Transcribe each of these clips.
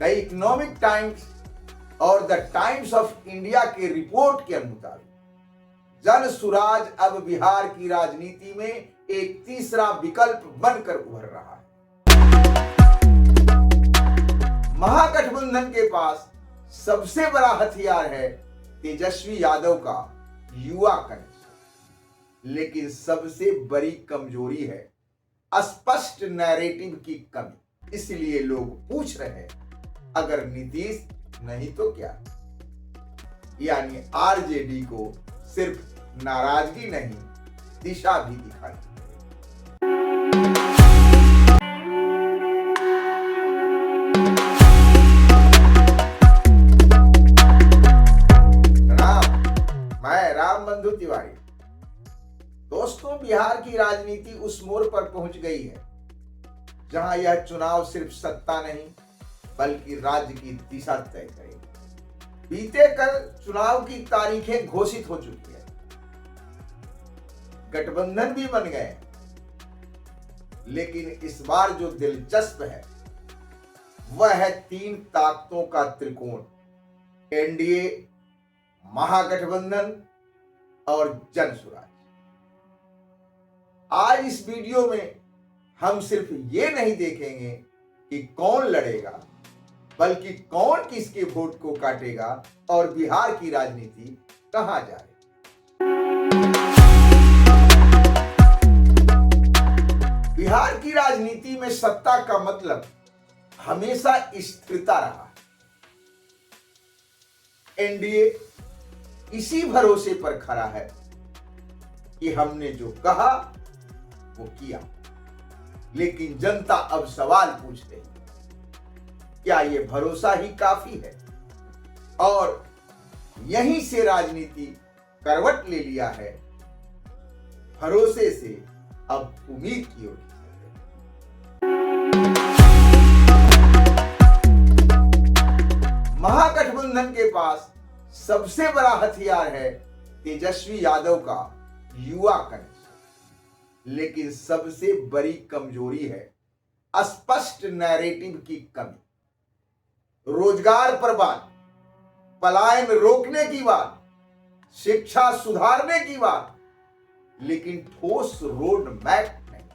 The economic times और the times of India के report के मुताबिक जन सुराज अब बिहार की राजनीति में एक तीसरा विकल्प बनकर उभर रहा है। महागठबंधन के पास सबसे बड़ा हथियार है तेजस्वी यादव का युवा कनेक्शन, लेकिन सबसे बड़ी कमजोरी है स्पष्ट नैरेटिव की कमी। इसलिए लोग पूछ रहे हैं, अगर नीतीश नहीं तो क्या? यानी आरजेडी को सिर्फ नाराजगी नहीं, दिशा भी दिखाई। मैं राम बंधु तिवारी। दोस्तों, बिहार की राजनीति उस मोड़ पर पहुंच गई है जहां यह चुनाव सिर्फ सत्ता नहीं बल्कि राज्य की दिशा तय करेगी। बीते कल चुनाव की तारीखें घोषित हो चुकी है, गठबंधन भी बन गए, लेकिन इस बार जो दिलचस्प है वह है 3 ताकतों का त्रिकोण: एनडीए, महागठबंधन और जनसुराज। आज इस वीडियो में हम सिर्फ ये नहीं देखेंगे कि कौन लड़ेगा, बल्कि कौन किसके वोट को काटेगा और बिहार की राजनीति कहां जाएगी। बिहार की राजनीति में सत्ता का मतलब हमेशा स्थिरता रहा है। एनडीए इसी भरोसे पर खड़ा है कि हमने जो कहा वो किया, लेकिन जनता अब सवाल पूछ रही है, क्या ये भरोसा ही काफी है? और यहीं से राजनीति करवट ले लिया है, भरोसे से अब उम्मीद की ओर। महागठबंधन के पास सबसे बड़ा हथियार है तेजस्वी यादव का युवा कनेक्शन, लेकिन सबसे बड़ी कमजोरी है स्पष्ट नैरेटिव की कमी। रोजगार पर बात, पलायन रोकने की बात, शिक्षा सुधारने की बात, लेकिन ठोस रोड मैप नहीं।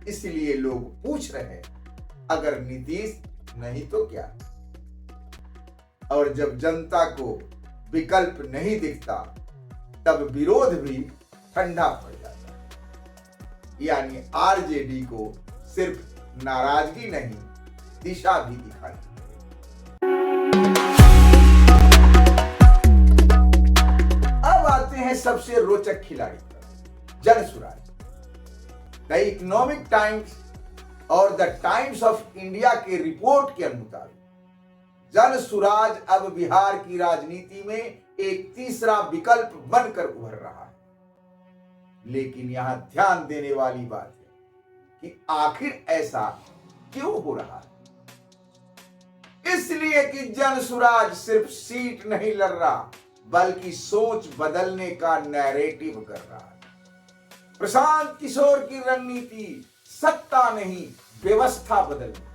इसलिए लोग पूछ रहे हैं, अगर नीतीश नहीं तो क्या? और जब जनता को विकल्प नहीं दिखता तब विरोध भी ठंडा पड़ जाता है। यानी आरजेडी को सिर्फ नाराजगी नहीं, दिशा भी दिखाई। अब आते हैं सबसे रोचक खिलाड़ी पर, जनसुराज। द इकोनॉमिक टाइम्स और द टाइम्स ऑफ इंडिया के रिपोर्ट के मुताबिक जनसुराज अब बिहार की राजनीति में एक तीसरा विकल्प बनकर उभर रहा है। लेकिन यहां ध्यान देने वाली बात है कि आखिर ऐसा क्यों हो रहा है? इसलिए कि जनसुराज सिर्फ सीट नहीं लड़ रहा, बल्कि सोच बदलने का नैरेटिव कर रहा है। प्रशांत किशोर की रणनीति सत्ता नहीं, व्यवस्था बदलने,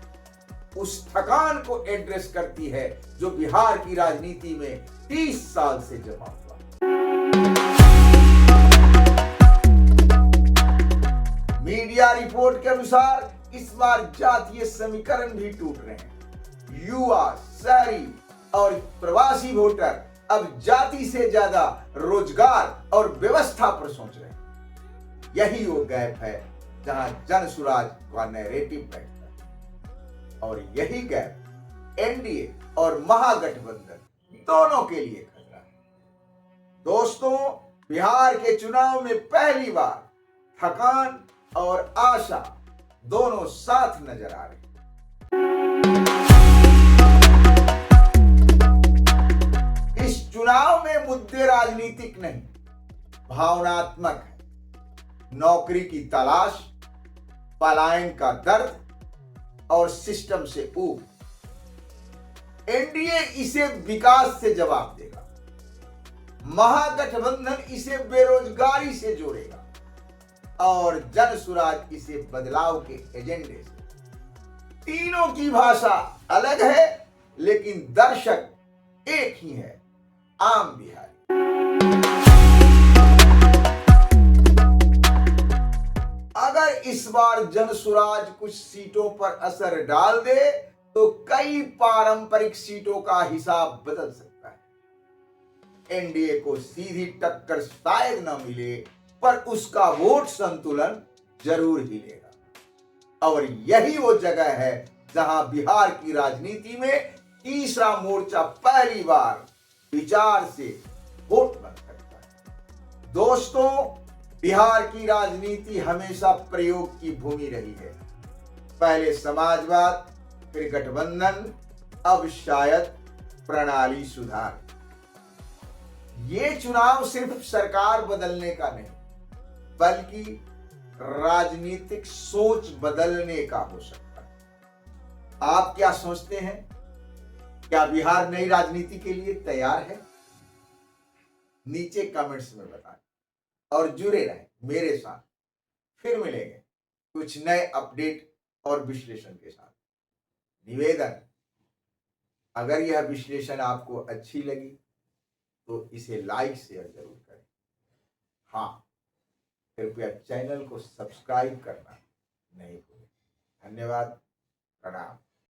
उस थकान को एड्रेस करती है जो बिहार की राजनीति में 30 साल से जमा हुआ। मीडिया रिपोर्ट के अनुसार इस बार जातीय समीकरण भी टूट रहे हैं। युवा, शहरी और प्रवासी वोटर अब जाति से ज्यादा रोजगार और व्यवस्था पर सोच रहे हैं। यही वो गैप है जहां जनसुराज का नैरेटिव बैठता है, और यही गैप एनडीए और महागठबंधन दोनों के लिए खतरा है। दोस्तों, बिहार के चुनाव में पहली बार थकान और आशा दोनों साथ नजर आ रहे हैं। इस चुनाव में मुद्दे राजनीतिक नहीं, भावनात्मक है। नौकरी की तलाश, पलायन का दर्द और सिस्टम से ऊब। एनडीए इसे विकास से जवाब देगा, महागठबंधन इसे बेरोजगारी से जोड़ेगा और जनसुराज इसे बदलाव के एजेंडे से। तीनों की भाषा अलग है, लेकिन दर्शक एक ही है, आम बिहारी। अगर इस बार जनसुराज कुछ सीटों पर असर डाल दे तो कई पारंपरिक सीटों का हिसाब बदल सकता है। एनडीए को सीधी टक्कर शायद न मिले, पर उसका वोट संतुलन जरूर हिलेगा। और यही वो जगह है जहां बिहार की राजनीति में तीसरा मोर्चा पहली बार विचार से वोट बन सकता है। दोस्तों, बिहार की राजनीति हमेशा प्रयोग की भूमि रही है। पहले समाजवाद, फिर गठबंधन, अब शायद प्रणाली सुधार। ये चुनाव सिर्फ सरकार बदलने का नहीं, बल्कि राजनीतिक सोच बदलने का हो सकता है। आप क्या सोचते हैं? क्या बिहार नई राजनीति के लिए तैयार है? नीचे कमेंट्स में बताएं और जुड़े रहें मेरे साथ। फिर मिलेंगे कुछ नए अपडेट और विश्लेषण के साथ। निवेदन, अगर यह विश्लेषण आपको अच्छी लगी तो इसे लाइक शेयर जरूर करें। हाँ, कृपया चैनल को सब्सक्राइब करना नहीं भूलें। धन्यवाद। प्रणाम।